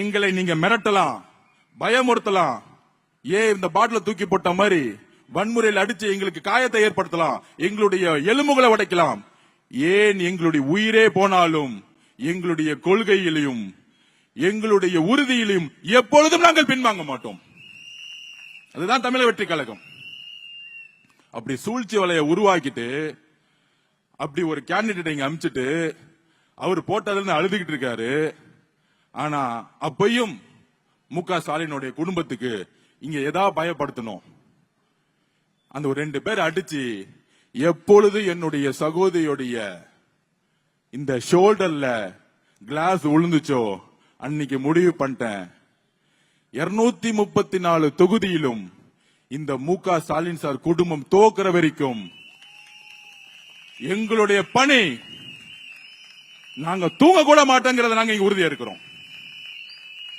எங்களை நீங்க மிரட்டலாம், பயமுறுத்தலாம், இந்த பாட்டில தூக்கி போட்ட மாதிரி வன்முறையில் அடிச்சு எங்களுக்கு காயத்தை ஏற்படுத்தலாம், எங்களுடைய எலும்புகளை உடைக்கலாம். ஏன் எங்களுடைய உயிரே போனாலும் எங்களுடைய கொள்கையிலையும் எங்களுடைய உறுதியிலையும் எப்பொழுதும் நாங்கள் பின்வாங்க மாட்டோம். அதுதான் தமிழக வெற்றி கழகம். அப்படி சூழ்ச்சி வலையை உருவாக்கிட்டு அப்படி ஒரு கேண்டிடேட் இங்க அமிச்சிட்டு அவர் போட்டதுல அழுதுகிட்டு இருக்காரு. ஆனா அப்பையும் மு.க. ஸ்டாலினுடைய குடும்பத்துக்கு இங்க ஏதாவது பயப்படுத்தணும். அந்த ஒரு 2 பேர் அடிச்சு எப்பொழுது என்னுடைய சகோதரியுடைய இந்த ஷோல்டர்ல கிளாஸ் விழுந்துச்சோ அன்னைக்கு முடிவு பண்ணிட்டேன். 234 தொகுதியிலும் இந்த மு.க. ஸ்டாலின் சார் குடும்பம் தோக்குற வரைக்கும் எங்களுடைய பணி நாங்க தூங்க கூட மாட்டோங்கிறத நாங்க இங்க உறுதியா இருக்கிறோம்.